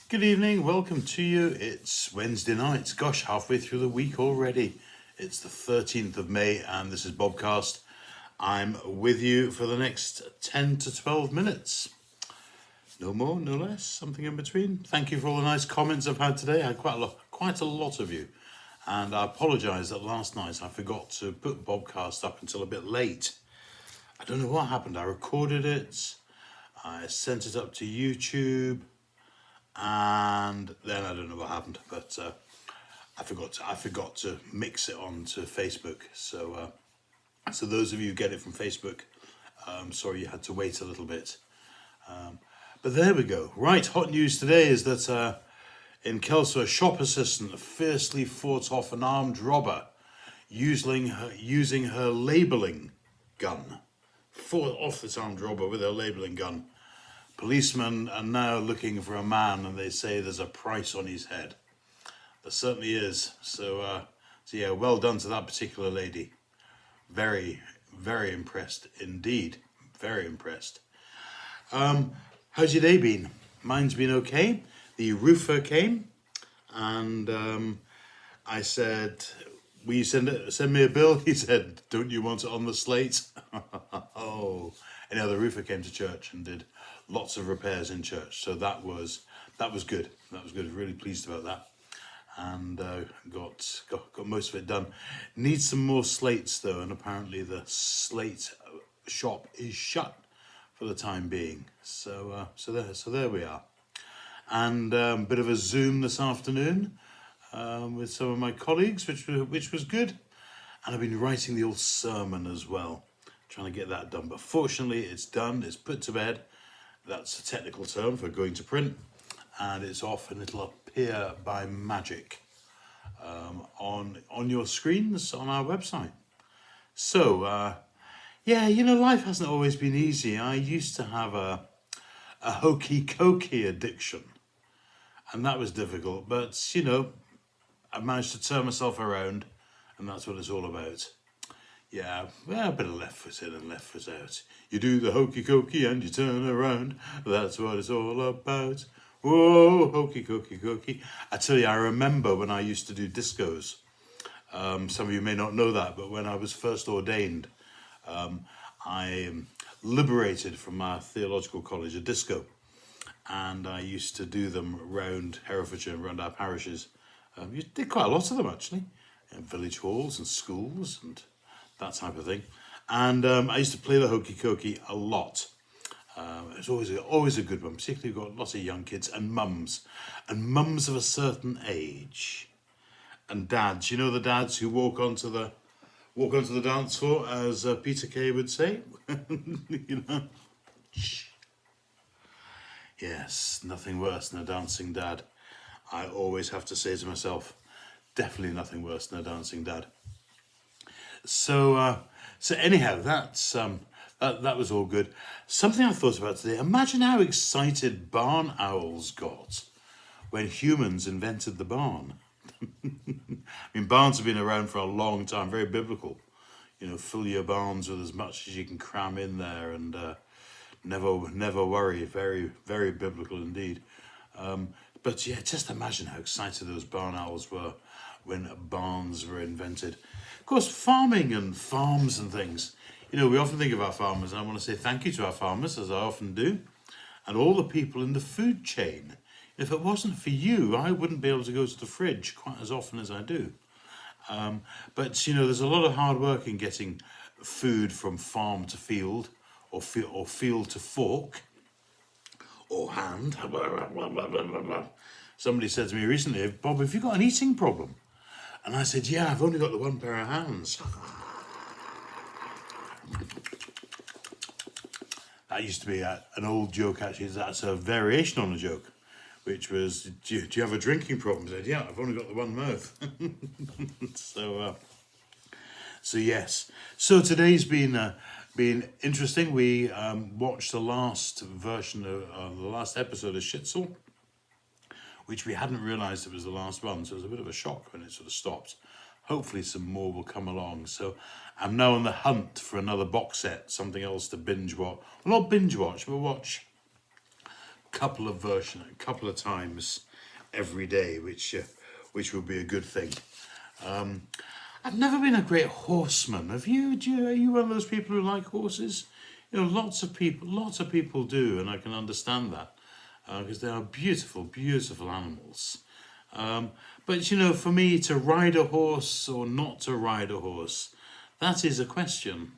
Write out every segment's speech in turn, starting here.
Good evening, welcome to you. It's Wednesday night. Gosh, halfway through the week already. It's the 13th of May and this is BOBCAST. I'm with you for the next 10 to 12 minutes. No more, no less, something in between. Thank you for all the nice comments I've had today. I had quite a lot of you. And I apologise that last night I forgot to put BOBCAST up until a bit late. I don't know what happened. I recorded it, I sent it up to YouTube, and then I don't know what happened, but I forgot to mix it onto Facebook. So those of you who get it from Facebook, sorry you had to wait a little bit. But there we go. Right, hot news today is that in Kelso, a shop assistant fiercely fought off an armed robber using her labelling gun. Fought off this armed robber with her labelling gun. Policemen are now looking for a man, and they say there's a price on his head. There certainly is. So yeah, well done to that particular lady. Very, very impressed indeed. Very impressed. How's your day been? Mine's been okay. The roofer came, and I said, will you send me a bill? He said, don't you want it on the slate? Oh, anyhow, the roofer came to church and did lots of repairs in church, so that was good. That was good. Really pleased about that, and got most of it done. Needs some more slates though, and apparently the slate shop is shut for the time being. So there we are. And bit of a Zoom this afternoon with some of my colleagues, which was good. And I've been writing the old sermon as well, trying to get that done. But fortunately, it's done. It's put to bed. That's a technical term for going to print, and it's off, and it'll appear by magic on your screens on our website. So yeah, you know, life hasn't always been easy. I used to have a hokey cokey addiction, and that was difficult. But you know, I managed to turn myself around, and that's what it's all about. Yeah, well, a bit of left foot in and left foot out. You do the hokey cokey and you turn around. That's what it's all about. Whoa, hokey cokey cokey. I tell you, I remember when I used to do discos. Some of you may not know that, but when I was first ordained, I liberated from my theological college a disco. And I used to do them around Herefordshire and around our parishes. You did quite a lot of them, actually, in village halls and schools and that type of thing. And I used to play the hokey cokey a lot. It was always a good one, particularly got lots of young kids and mums of a certain age, and dads. You know, the dads who walk onto the dance floor, as Peter Kay would say. You know, yes, nothing worse than a dancing dad. I always have to say to myself, definitely nothing worse than a dancing dad. So anyhow, that was all good. Something I thought about today. Imagine how excited barn owls got when humans invented the barn. I mean, barns have been around for a long time, very biblical. You know, fill your barns with as much as you can cram in there, and never worry. Very, very biblical indeed. But yeah, just imagine how excited those barn owls were when barns were invented. Of course, farming and farms and things. You know, we often think of our farmers, and I want to say thank you to our farmers, as I often do, and all the people in the food chain. If it wasn't for you, I wouldn't be able to go to the fridge quite as often as I do. But, you know, there's a lot of hard work in getting food from farm to field, or field to fork, or hand. Somebody said to me recently, Bob, have you got an eating problem? And I said, yeah, I've only got the one pair of hands. That used to be an old joke, actually. That's a variation on a joke, which was, do you have a drinking problem? I said, yeah, I've only got the one mouth. So yes. So today's been interesting. We watched the last version of the last episode of Schnitzel, which we hadn't realised it was the last one, so it was a bit of a shock when it sort of stopped. Hopefully some more will come along. So I'm now on the hunt for another box set, something else to binge watch. Well, not binge watch, but watch couple of times every day, which would be a good thing. I've never been a great horseman. Have you? Are you one of those people who like horses? You know, lots of people do, and I can understand that because they are beautiful, beautiful animals. But you know, for me to ride a horse or not to ride a horse, that is a question.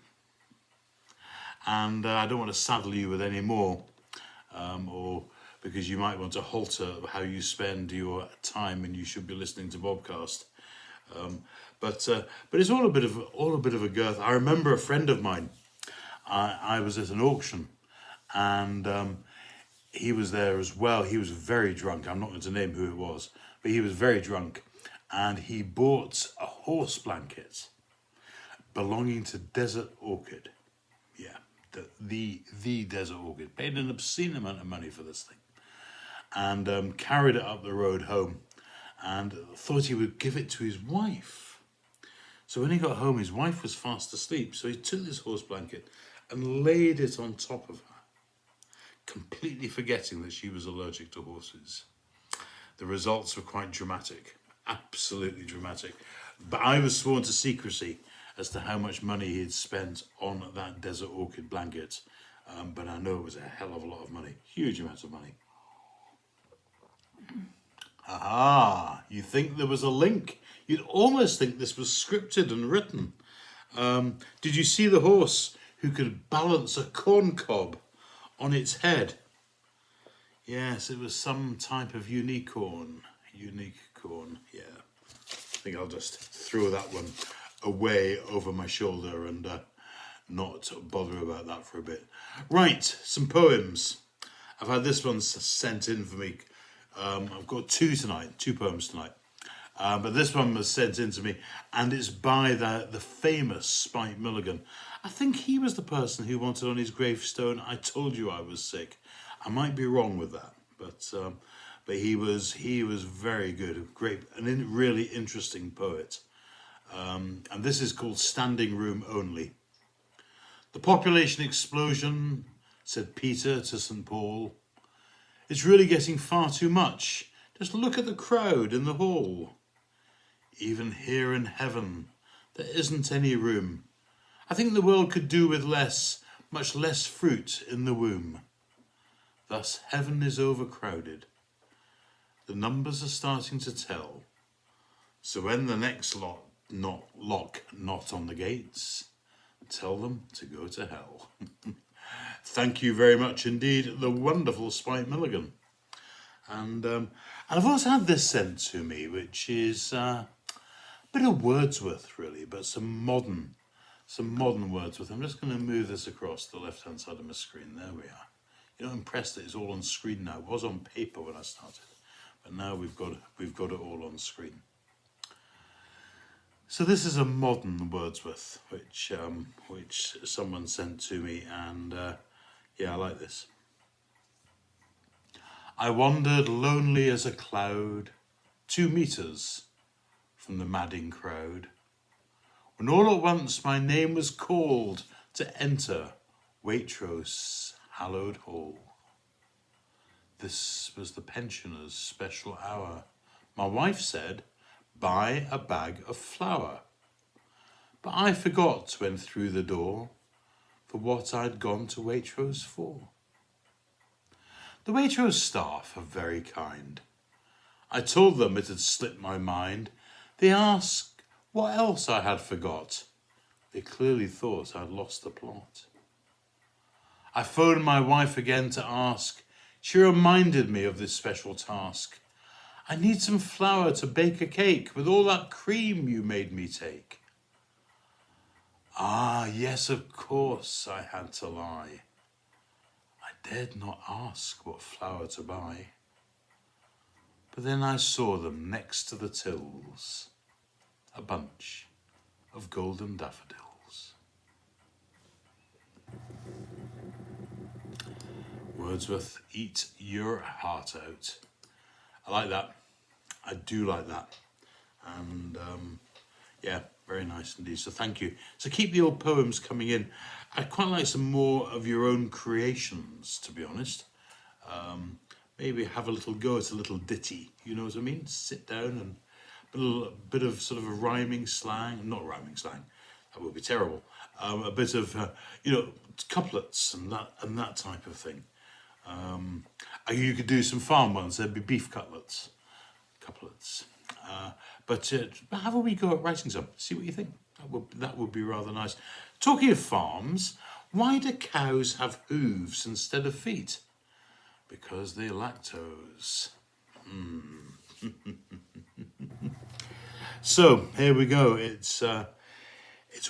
And I don't want to saddle you with any more, or because you might want to halter how you spend your time and you should be listening to Bobcast. But it's all a bit of a girth. I remember a friend of mine. I was at an auction, and he was there as well. He was very drunk. I'm not going to name who it was, but he was very drunk, and he bought a horse blanket belonging to Desert Orchid. Yeah, the Desert Orchid. Paid an obscene amount of money for this thing, and carried it up the road home, and thought he would give it to his wife. So when he got home, his wife was fast asleep. So he took this horse blanket and laid it on top of her, completely forgetting that she was allergic to horses. The results were quite dramatic, absolutely dramatic. But I was sworn to secrecy as to how much money he had spent on that Desert Orchid blanket. But I know it was a hell of a lot of money, huge amounts of money. Aha, you think there was a link? You'd almost think this was scripted and written. Did you see the horse who could balance a corn cob on its head? Yes, it was some type of unicorn. Unique corn, yeah. I think I'll just throw that one away over my shoulder and not bother about that for a bit. Right, some poems. I've had this one sent in for me. I've got two poems tonight. But this one was sent in to me, and it's by the famous Spike Milligan. I think he was the person who wanted on his gravestone, "I told you I was sick." I might be wrong with that, but he was very good, great, and really interesting poet. And this is called "Standing Room Only." "The population explosion," said Peter to St. Paul. "It's really getting far too much. Just look at the crowd in the hall. Even here in heaven, there isn't any room. I think the world could do with less, much less fruit in the womb. Thus heaven is overcrowded. The numbers are starting to tell. So when the next lock not on the gates, tell them to go to hell." Thank you very much indeed, the wonderful Spike Milligan. And I've also had this sent to me, which is a bit of Wordsworth, really, but some modern Wordsworth. I'm just going to move this across the left-hand side of my screen. There we are. You know, I'm impressed that it's all on screen now. It was on paper when I started, but now we've got it all on screen. So this is a modern Wordsworth, which someone sent to me, and yeah, I like this. "I wandered lonely as a cloud, 2 meters from the madding crowd, when all at once my name was called to enter Waitrose hallowed hall. This was the pensioner's special hour. My wife said, 'Buy a bag of flour.' But I forgot when through the door for what I'd gone to Waitrose for. The Waitrose staff are very kind. I told them it had slipped my mind. They asked what else I had forgot. They clearly thought I'd lost the plot. I phoned my wife again to ask. She reminded me of this special task. I need some flour to bake a cake with all that cream you made me take. Ah, yes, of course, I had to lie. I dared not ask what flour to buy. But then I saw them next to the tills, a bunch of golden daffodils. Wordsworth, eat your heart out. I like that. I do like that. And yeah, very nice indeed. So thank you. So keep the old poems coming in. I'd quite like some more of your own creations, to be honest. Maybe have a little go at a little ditty. You know what I mean? Sit down and a little bit of sort of a rhyming slang, not rhyming slang, that would be terrible. A bit of couplets and that type of thing. You could do some farm ones. There'd be beef couplets. But have a wee go at writing some. See what you think. That would be rather nice. Talking of farms, why do cows have hooves instead of feet? Because they're lactose. So here we go. It's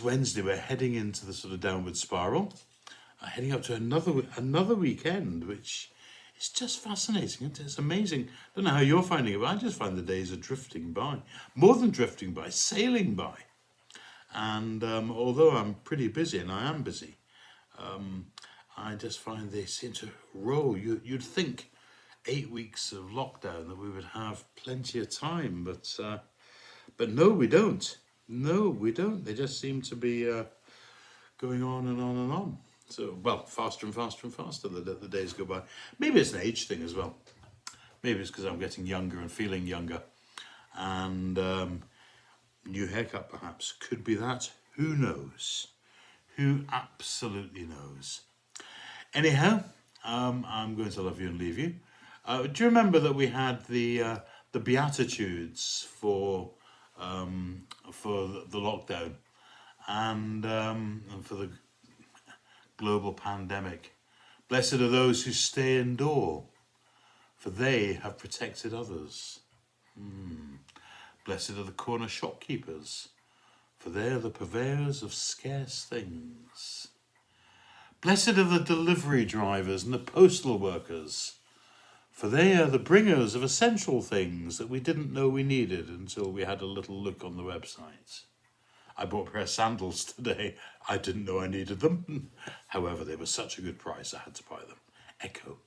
Wednesday. We're heading into the sort of downward spiral. Heading up to another weekend, which is just fascinating. It's amazing. I don't know how you're finding it, but I just find the days are drifting by. More than drifting by, sailing by. And although I'm pretty busy, and I am busy, I just find they seem to roll. You'd think 8 weeks of lockdown that we would have plenty of time, but no, we don't. No, we don't. They just seem to be going on and on and on. So, well, faster and faster and faster the days go by. Maybe it's an age thing as well. Maybe it's because I'm getting younger and feeling younger. And new haircut perhaps. Could be that. Who knows? Who absolutely knows? Anyhow, I'm going to love you and leave you. Do you remember that we had the Beatitudes for the lockdown and for the global pandemic? Blessed are those who stay indoor, for they have protected others. Blessed are the corner shopkeepers, for they are the purveyors of scarce things. Blessed are the delivery drivers and the postal workers, for they are the bringers of essential things that we didn't know we needed until we had a little look on the website. I bought a pair of sandals today. I didn't know I needed them. However, they were such a good price, I had to buy them. Echo.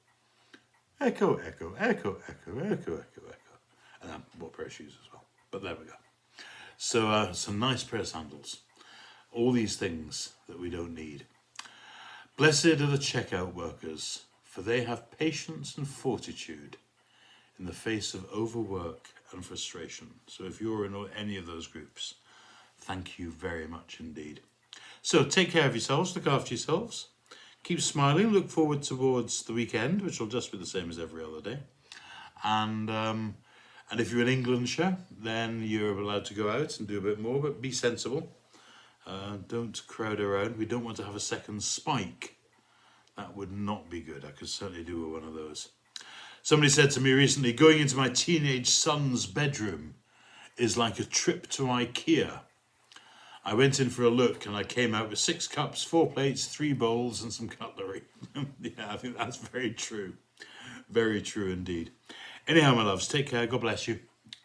Echo, echo, echo, echo, echo, echo, echo. And I bought a pair of shoes as well. But there we go. So, some nice pair of sandals. All these things that we don't need. Blessed are the checkout workers, for they have patience and fortitude in the face of overwork and frustration. So if you're in any of those groups, thank you very much indeed. So take care of yourselves, look after yourselves, keep smiling, look forward towards the weekend, which will just be the same as every other day. And if you're in Englandshire, then you're allowed to go out and do a bit more, but be sensible. Don't crowd around. We don't want to have a second spike. That would not be good. I could certainly do with one of those. Somebody said to me recently, going into my teenage son's bedroom is like a trip to IKEA. I went in for a look and I came out with 6 cups, 4 plates, 3 bowls and some cutlery. Yeah, I think that's very true. Very true indeed. Anyhow, my loves, take care. God bless you.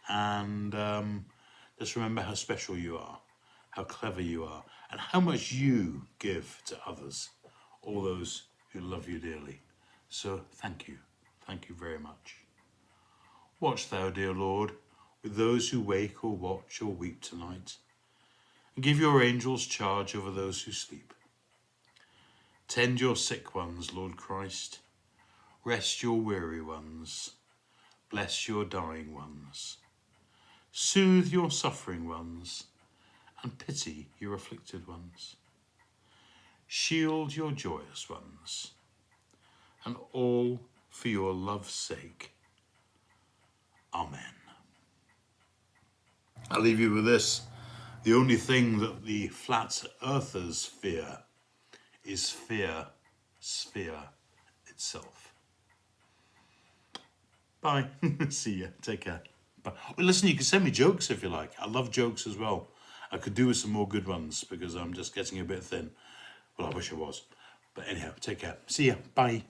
And just remember how special you are, how clever you are, and how much you give to others, all those who love you dearly. So thank you. Thank you very much. Watch thou, dear Lord, with those who wake or watch or weep tonight, and give your angels charge over those who sleep. Tend your sick ones, Lord Christ. Rest your weary ones. Bless your dying ones. Soothe your suffering ones, and pity your afflicted ones. Shield your joyous ones, and all for your love's sake. Amen. I'll leave you with this. The only thing that the flat earthers fear is sphere itself. Bye. See ya. Take care. Bye. Well, listen, you can send me jokes if you like. I love jokes as well. I could do with some more good ones because I'm just getting a bit thin. Well, I wish I was. But anyhow, take care. See ya. Bye.